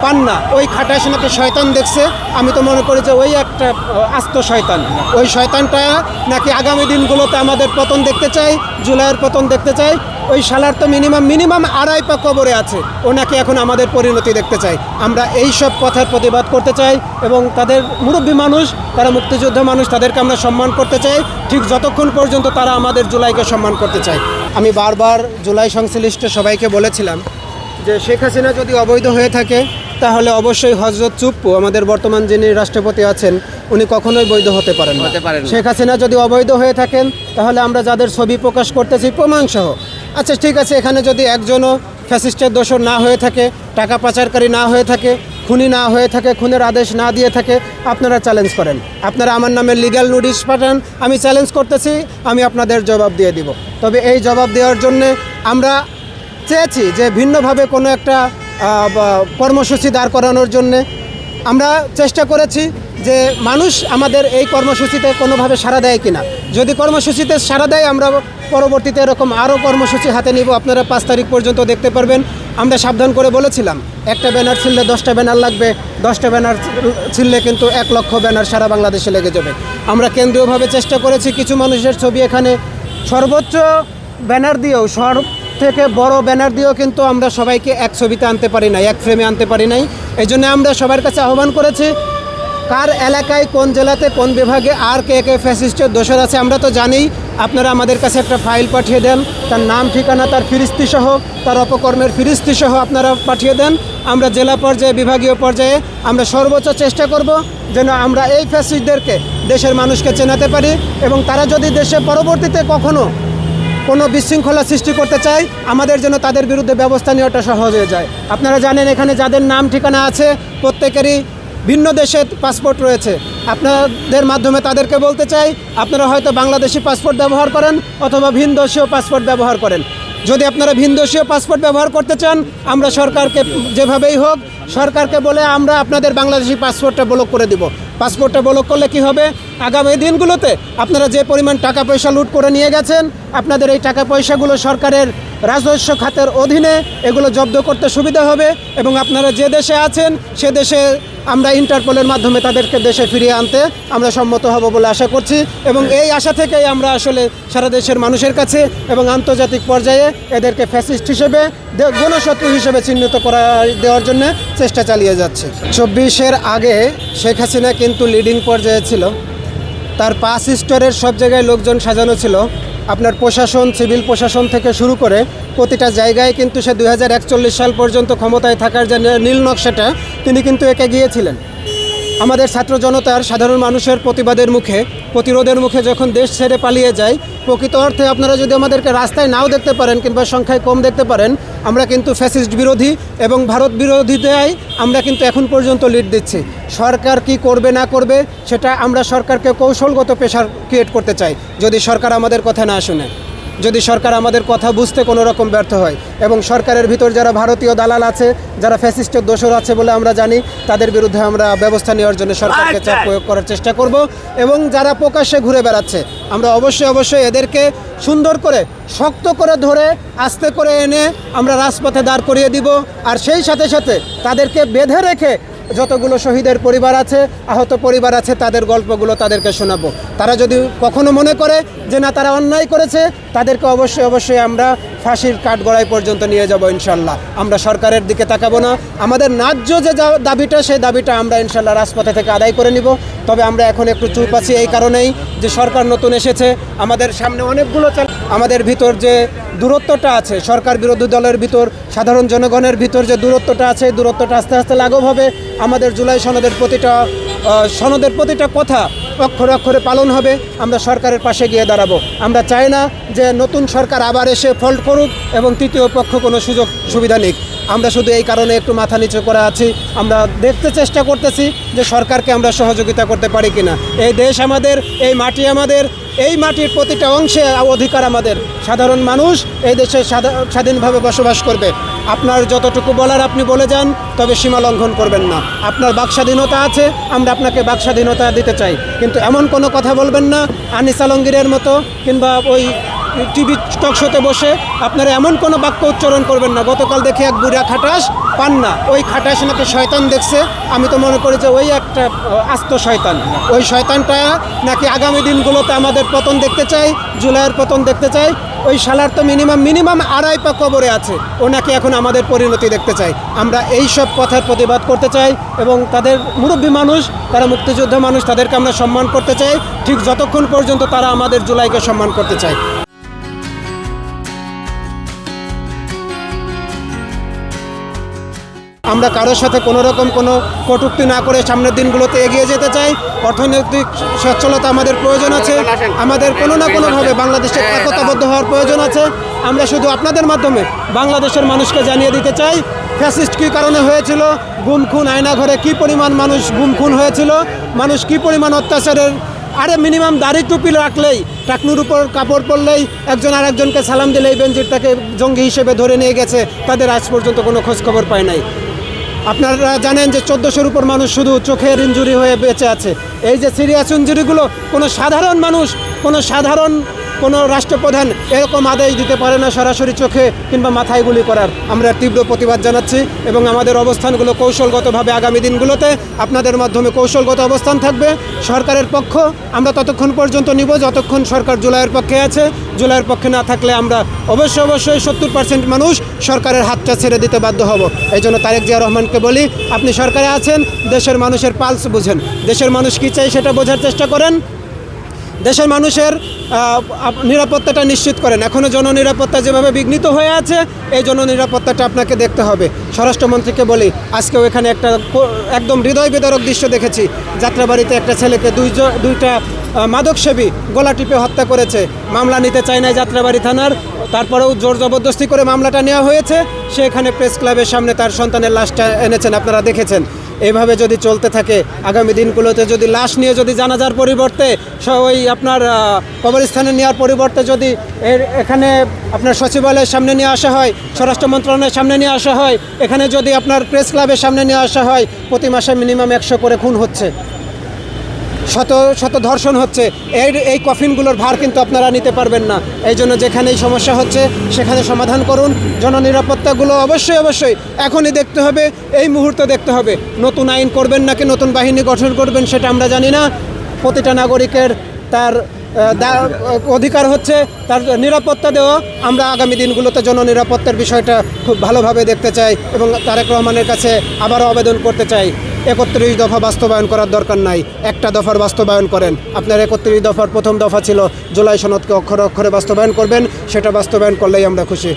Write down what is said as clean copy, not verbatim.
পান না, ওই খাটাস নাকি শয়তান দেখছে। আমি তো মনে করি যে ওই একটা আস্ত শয়তান, ওই শয়তানটা নাকি আগামী দিনগুলোতে আমাদের পতন দেখতে চাই, জুলাইয়ের পতন দেখতে চাই। ওই শালার তো মিনিমাম আড়াই পা কবরে আছে, ও নাকি এখন আমাদের পরিণতি দেখতে চাই। আমরা এই সব কথার প্রতিবাদ করতে চাই এবং তাদের মুরব্বী মানুষ, তারা মুক্তিযোদ্ধা মানুষ, তাদেরকে আমরা সম্মান করতে চাই ঠিক যতক্ষণ পর্যন্ত তারা আমাদের জুলাইকে সম্মান করতে চায়। আমি বারবার জুলাই সংশ্লিষ্ট সবাইকে বলেছিলাম যে শেখ হাসিনা যদি অবৈধ হয়ে থাকে তাহলে অবশ্যই হযরত চুপ্পু আমাদের বর্তমান যিনি রাষ্ট্রপতি আছেন উনি কখনোই বৈধ হতে পারেন না। শেখ হাসিনা যদি অবৈধ হয়ে থাকেন তাহলে আমরা যাদের ছবি প্রকাশ করতেছি প্রমাণসহ, আচ্ছা ঠিক আছে, এখানে যদি একজনও ফ্যাসিস্টের দোষর না হয়ে থাকে, টাকা পাচারকারী না হয়ে থাকে, খুনি না হয়ে থাকে, খুনের আদেশ না দিয়ে থাকে, আপনারা চ্যালেঞ্জ করেন, আপনারা আমার নামে লিগ্যাল নোটিশ পাঠান, আমি চ্যালেঞ্জ করতেছি, আমি আপনাদের জবাব দিয়ে দিব। তবে এই জবাব দেওয়ার জন্যে আমরা চেয়েছি যে ভিন্নভাবে কোনো একটা কর্মসূচি দাঁড় করানোর জন্যে আমরা চেষ্টা করেছি যে মানুষ আমাদের এই কর্মসূচিতে কোনোভাবে সাড়া দেয় কিনা। যদি কর্মসূচিতে সাড়া দেয় আমরা পরবর্তীতে এরকম আরও কর্মসূচি হাতে নিব, আপনারা 5 তারিখ পর্যন্ত দেখতে পারবেন। আমরা সাবধান করে বলেছিলাম একটা ব্যানার ছিললে 10টা ব্যানার লাগবে, 10টা ব্যানার ছিললে কিন্তু 1 লক্ষ ব্যানার সারা বাংলাদেশে লেগে যাবে। আমরা কেন্দ্রীয়ভাবে চেষ্টা করেছি কিছু মানুষের ছবি এখানে সর্বোচ্চ ব্যানার দিয়েও, থেকে বড় ব্যানার দিয়েও কিন্তু আমরা সবাইকে এক ছবিতে আনতে পারি নাই, এক ফ্রেমে আনতে পারি নাই। এই জন্য আমরা সবার কাছে আহ্বান করেছি কার এলাকায় কোন জেলাতে কোন বিভাগে আর কে কে ফ্যাসিস্টের দোষর আছে আমরা তো জানি। আপনারা আমাদের কাছে একটা ফাইল পাঠিয়ে দেন, তার নাম ঠিকানা, তার ফিরিস্তিসহ, তার অপকর্মের ফিরিস্তিসহ আপনারা পাঠিয়ে দেন। আমরা জেলা পর্যায়ে, বিভাগীয় পর্যায়ে আমরা সর্বোচ্চ চেষ্টা করব যেন আমরা এই ফ্যাসিস্টদেরকে দেশের মানুষকে চেনাতে পারি এবং তারা যদি দেশে পরবর্তীতে কখনো কোনো বিশৃঙ্খলা সৃষ্টি করতে চায় আমাদের জন্য তাদের বিরুদ্ধে ব্যবস্থা নেওয়াটা সহজ হয়ে যায়। আপনারা জানেন এখানে যাদের নাম ঠিকানা আছে প্রত্যেকেরই ভিন্ন দেশের পাসপোর্ট রয়েছে। আপনাদের মাধ্যমে তাদেরকে বলতে চাই আপনারা হয়তো বাংলাদেশি পাসপোর্ট ব্যবহার করেন অথবা ভিনদেশীয় পাসপোর্ট ব্যবহার করেন। যদি আপনারা ভিনদেশীয় পাসপোর্ট ব্যবহার করতে চান আমরা সরকারকে যেভাবেই হোক সরকারকে বলে আমরা আপনাদের বাংলাদেশি পাসপোর্টটা ব্লক করে দিব। পাসপোর্টটা ব্লক করলে কি হবে, আগামী দিনগুলোতে আপনারা যে পরিমাণ টাকা পয়সা লুট করে নিয়ে গেছেন আপনাদের এই টাকা পয়সাগুলো সরকারের রাজস্ব খাতের অধীনে এগুলো জব্দ করতে সুবিধা হবে এবং আপনারা যে দেশে আছেন সে দেশে আমরা ইন্টারপোলের মাধ্যমে তাদেরকে দেশে ফিরিয়ে আনতে আমরা সম্মত হব বলে আশা করছি এবং এই আশা থেকেই আমরা আসলে সারা দেশের মানুষের কাছে এবং আন্তর্জাতিক পর্যায়ে এদেরকে ফ্যাসিস্ট হিসেবে, গণশত্রু হিসেবে চিহ্নিত করা দেওয়ার জন্য চেষ্টা চালিয়ে যাচ্ছে। 24-এর আগে শেখ হাসিনা কিন্তু লিডিং পর্যায়ে ছিল, তার 5 স্তরের সব জায়গায় লোকজন সাজানো ছিল। আপনার প্রশাসন, সিভিল প্রশাসন থেকে শুরু করে প্রতিটা জায়গায় কিন্তু সে 2041 সাল পর্যন্ত ক্ষমতায় থাকার যে নীল নকশাটা তিনি কিন্তু এঁকে গিয়েছিলেন। আমাদের ছাত্র জনতার, সাধারণ মানুষের প্রতিবাদের মুখে, প্রতিরোধের মুখে যখন দেশ ছেড়ে পালিয়ে যায়, প্রকৃত অর্থে আপনারা যদি আমাদেরকে রাস্তায় নাও দেখতে পারেন কিংবা সংখ্যায় কম দেখতে পারেন, আমরা কিন্তু ফ্যাসিস্ট বিরোধী এবং ভারত বিরোধীতায় আমরা কিন্তু এখন পর্যন্ত লিড দিচ্ছি। সরকার কি করবে না করবে সেটা আমরা সরকারকে কৌশলগত প্রেশার ক্রিয়েট করতে চাই যদি সরকার আমাদের কথা না শুনে, যদি সরকার আমাদের কথা বুঝতে কোনো রকম ব্যর্থ হয় এবং সরকারের ভিতর যারা ভারতীয় দালাল আছে, যারা ফ্যাসিস্টের দোষর আছে বলে আমরা জানি, তাদের বিরুদ্ধে আমরা ব্যবস্থা নেওয়ার জন্য সরকারকে চাপ প্রয়োগ করার চেষ্টা করব এবং যারা প্রকাশ্যে ঘুরে বেড়াচ্ছে আমরা অবশ্যই এদেরকে সুন্দর করে, শক্ত করে ধরে আস্তে করে এনে আমরা রাজপথে দাঁড় করিয়ে দিব আর সেই সাথে সাথে তাদেরকে বেঁধে রেখে যতগুলো শহীদের পরিবার আছে, আহত পরিবার আছে, তাদের গল্পগুলো তাদেরকে শোনাবো। তারা যদি কখনো মনে করে যে না তারা অন্যায় করেছে তাদেরকে অবশ্যই আমরা ফাঁসির কাঠগড়াই পর্যন্ত নিয়ে যাব ইনশাল্লাহ। আমরা সরকারের দিকে তাকাবো না, আমাদের ন্যায্য যে দাবিটা সেই দাবিটা আমরা ইনশাল্লাহ রাজপথে থেকে আদায় করে নিব। তবে আমরা এখন একটু চুপ আছি এই কারণেই যে সরকার নতুন এসেছে, আমাদের সামনে অনেকগুলো আমাদের ভিতর যে দূরত্বটা আছে, সরকার বিরোধী দলের ভিতর, সাধারণ জনগণের ভিতর যে দূরত্বটা আছে এই দূরত্বটা আস্তে আস্তে লাঘব হবে। আমাদের জুলাই সনদের প্রতিটা কথা অক্ষরে অক্ষরে পালন হবে। আমরা সরকারের পাশে গিয়ে দাঁড়াবো। আমরা চাই না যে নতুন সরকার আবার এসে ফল্ট করুক এবং তৃতীয় পক্ষ কোনো সুযোগ সুবিধা নিক। আমরা শুধু এই কারণে একটু মাথা নিচু করে আছি, আমরা দেখতে চেষ্টা করতেছি যে সরকারকে আমরা সহযোগিতা করতে পারি কিনা। এই দেশ আমাদের, এই মাটি আমাদের, এই মাটির প্রতিটা অংশে অধিকার আমাদের। সাধারণ মানুষ এই দেশে স্বাধীনভাবে বসবাস করবে। আপনার যতটুকু বলার আপনি বলে যান, তবে সীমা লঙ্ঘন করবেন না। আপনার বাকস্বাধীনতা আছে, আমরা আপনাকে বাকস্বাধীনতা দিতে চাই, কিন্তু এমন কোনো কথা বলবেন না আনিস আলমগীরের মতো কিংবা ওই টিভি টক শোতে বসে আপনারা এমন কোনো বাক্য উচ্চারণ করবেন না। গতকাল দেখি এক বুড়া খাটাস পান না, ওই খাটাস নাকি শয়তান দেখছে। আমি তো মনে করি যে ওই একটা আস্ত শয়তান। ওই শয়তানটা নাকি আগামী দিনগুলোতে আমাদের পতন দেখতে চায়, জুলাইয়ের পতন দেখতে চায়। ওই শালার তো মিনিমাম 2.5 পা কবরে আছে, ও নাকি এখন আমাদের পরিণতি দেখতে চায়। আমরা এই সব কথার প্রতিবাদ করতে চাই এবং তাদের মুরব্বী মানুষ, তারা মুক্তিযোদ্ধা মানুষ, তাদেরকে আমরা সম্মান করতে চাই ঠিক যতক্ষণ পর্যন্ত তারা আমাদের জুলাইকে সম্মান করতে চায়। আমরা কারোর সাথে কোনো রকম কোনো কটূক্তি না করে সামনের দিনগুলোতে এগিয়ে যেতে চাই। অর্থনৈতিক সচ্ছলতা আমাদের প্রয়োজন আছে, আমাদের কোনো না কোনোভাবে বাংলাদেশের একতাবদ্ধ হওয়ার প্রয়োজন আছে। আমরা শুধু আপনাদের মাধ্যমে বাংলাদেশের মানুষকে জানিয়ে দিতে চাই ফ্যাসিস্ট কী কারণে হয়েছিল, গুম খুন, আয়নাঘরে কী পরিমাণ মানুষ গুম খুন হয়েছিল, মানুষ কী পরিমাণ অত্যাচারের। আরে মিনিমাম দাড়ি টুপি রাখলেই, টাকনুর উপর কাপড় পরলেই একজন আরেকজনকে সালাম দিলেই বেনজির তাকে জঙ্গি হিসেবে ধরে নিয়ে গেছে, তাদের আজ পর্যন্ত কোনো খোঁজখবর পায় নাই। আপনারা জানেন যে 1400-র উপর মানুষ শুধু চোখের ইনজুরি হয়ে বেঁচে আছে। এই যে সিরিয়াস ইনজুরিগুলো কোনো সাধারণ মানুষ, কোনো রাষ্ট্রপ্রধান এরকম আদেশ দিতে পারে না সরাসরি চোখে কিংবা মাথায় গুলি করার। আমরা তীব্র প্রতিবাদ জানাচ্ছি এবং আমাদের অবস্থানগুলো কৌশলগতভাবে আগামী দিনগুলোতে আপনাদের মাধ্যমে কৌশলগত অবস্থান থাকবে। সরকারের পক্ষ আমরা ততক্ষণ পর্যন্ত নিব যতক্ষণ সরকার জুলাইয়ের পক্ষে আছে। জুলাইয়ের পক্ষে না থাকলে আমরা অবশ্যই 70% মানুষ সরকারের হাতটা ছেড়ে দিতে বাধ্য হব। এই জন্য তারেক জিয়া রহমানকে বলি, আপনি সরকারে আছেন, দেশের মানুষের পালস বুঝেন, দেশের মানুষ কী চাই সেটা বোঝার চেষ্টা করেন, দেশের মানুষের নিরাপত্তাটা নিশ্চিত করেন। এখনও জননিরাপত্তা যেভাবে বিঘ্নিত হয়ে আছে, এই জননিরাপত্তাটা আপনাকে দেখতে হবে। স্বরাষ্ট্রমন্ত্রীকে বলি, আজকেও এখানে একটা একদম হৃদয় বিদারক দৃশ্য দেখেছি। যাত্রাবাড়িতে একটা ছেলেকে দুইটা মাদকসেবী গলা টিপে হত্যা করেছে। মামলা নিতে চায় না যাত্রাবাড়ি থানার, তারপরেও জোর জবরদস্তি করে মামলাটা নেওয়া হয়েছে। সে এখানে প্রেস ক্লাবের সামনে তার সন্তানের লাশটা এনেছেন, আপনারা দেখেছেন। এইভাবে যদি চলতে থাকে আগামী দিনগুলোতে, যদি লাশ নিয়ে যদি জানাজার পরিবর্তে ওই আপনার কবরস্থানে নেওয়ার পরিবর্তে যদি এখানে আপনার সচিবালয়ের সামনে নিয়ে আসা হয়, স্বরাষ্ট্র মন্ত্রণালয়ের সামনে নিয়ে আসা হয়, এখানে যদি আপনার প্রেস ক্লাবের সামনে নিয়ে আসা হয়, প্রতি মাসে মিনিমাম 100 করে খুন হচ্ছে, শত ধর্ষণ হচ্ছে। এই কফিনগুলোর ভার কিন্তু আপনারা নিতে পারবেন না। এই জন্য যেখানেই সমস্যা হচ্ছে সেখানে সমাধান করুন। জননিরাপত্তাগুলো অবশ্যই এখনই দেখতে হবে, এই মুহূর্তে দেখতে হবে। নতুন আইন করবেন নাকি নতুন বাহিনী গঠন করবেন সেটা আমরা জানি না। প্রতিটা নাগরিকের তার অধিকার হচ্ছে তার নিরাপত্তা দেওয়া। আমরা আগামী দিনগুলোতে জননিরাপত্তার বিষয়টা খুব ভালোভাবে দেখতে চাই এবং তারেক রহমানের কাছে আবারও আবেদন করতে চাই, 31 দফা বাস্তবায়ন করার দরকার নাই, একটা দফার বাস্তবায়ন করেন। আপনার 31 দফার প্রথম দফা ছিল জুলাই সনদকে অক্ষরে অক্ষরে বাস্তবায়ন করবেন, সেটা বাস্তবায়ন করলেই আমরা খুশি।